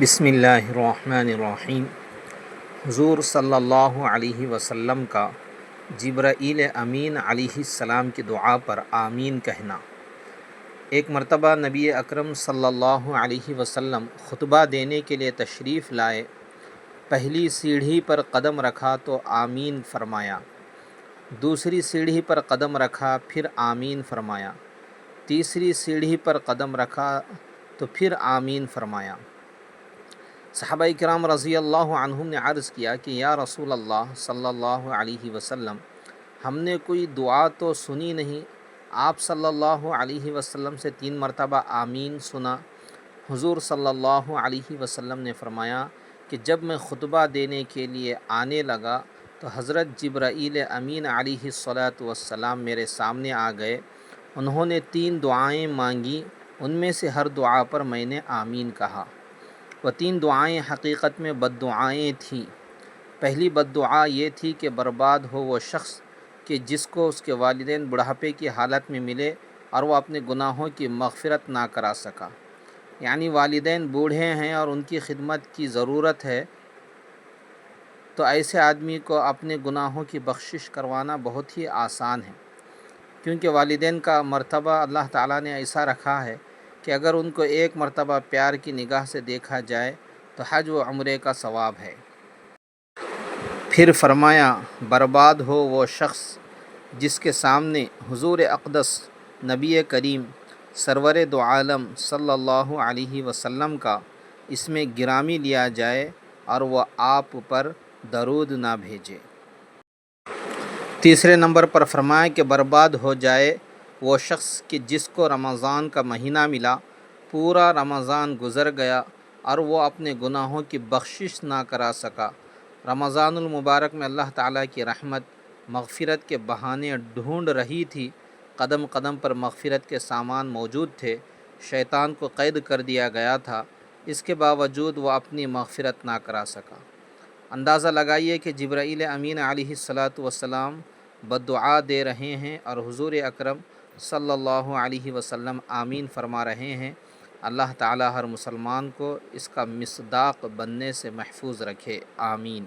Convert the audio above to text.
بسم اللہ الرحمن الرحیم۔ حضور صلی اللہ علیہ وسلم کا جبرائیل امین علیہ السلام کی دعا پر آمین کہنا۔ ایک مرتبہ نبی اکرم صلی اللہ علیہ وسلم خطبہ دینے کے لیے تشریف لائے۔ پہلی سیڑھی پر قدم رکھا تو آمین فرمایا، دوسری سیڑھی پر قدم رکھا پھر آمین فرمایا، تیسری سیڑھی پر قدم رکھا تو پھر آمین فرمایا۔ صحابہ کرام رضی اللہ عنہم نے عرض کیا کہ یا رسول اللہ صلی اللہ علیہ وسلم، ہم نے کوئی دعا تو سنی نہیں، آپ صلی اللہ علیہ وسلم سے 3 مرتبہ آمین سنا۔ حضور صلی اللہ علیہ وسلم نے فرمایا کہ جب میں خطبہ دینے کے لیے آنے لگا تو حضرت جبرائیل امین علیہ الصلاۃ والسلام میرے سامنے آ گئے۔ انہوں نے 3 دعائیں مانگی، ان میں سے ہر دعا پر میں نے آمین کہا۔ وہ 3 دعائیں حقیقت میں بد دعائیں تھیں۔ پہلی بد دعا یہ تھی کہ برباد ہو وہ شخص کہ جس کو اس کے والدین بڑھاپے کی حالت میں ملے اور وہ اپنے گناہوں کی مغفرت نہ کرا سکا۔ یعنی والدین بوڑھے ہیں اور ان کی خدمت کی ضرورت ہے، تو ایسے آدمی کو اپنے گناہوں کی بخشش کروانا بہت ہی آسان ہے، کیونکہ والدین کا مرتبہ اللہ تعالیٰ نے ایسا رکھا ہے کہ اگر ان کو 1 مرتبہ پیار کی نگاہ سے دیکھا جائے تو حج و عمرے کا ثواب ہے۔ پھر فرمایا برباد ہو وہ شخص جس کے سامنے حضور اقدس نبی کریم سرور دو عالم صلی اللہ علیہ وسلم کا اسم گرامی لیا جائے اور وہ آپ پر درود نہ بھیجے۔ تیسرے نمبر پر فرمایا کہ برباد ہو جائے وہ شخص کہ جس کو رمضان کا مہینہ ملا، پورا رمضان گزر گیا اور وہ اپنے گناہوں کی بخشش نہ کرا سکا۔ رمضان المبارک میں اللہ تعالیٰ کی رحمت مغفرت کے بہانے ڈھونڈ رہی تھی، قدم قدم پر مغفرت کے سامان موجود تھے، شیطان کو قید کر دیا گیا تھا، اس کے باوجود وہ اپنی مغفرت نہ کرا سکا۔ اندازہ لگائیے کہ جبرائیل امین علیہ الصلاۃ والسلام بد دعا دے رہے ہیں اور حضور اکرم صلی اللہ علیہ وسلم آمین فرما رہے ہیں۔ اللہ تعالی ہر مسلمان کو اس کا مصداق بننے سے محفوظ رکھے، آمین۔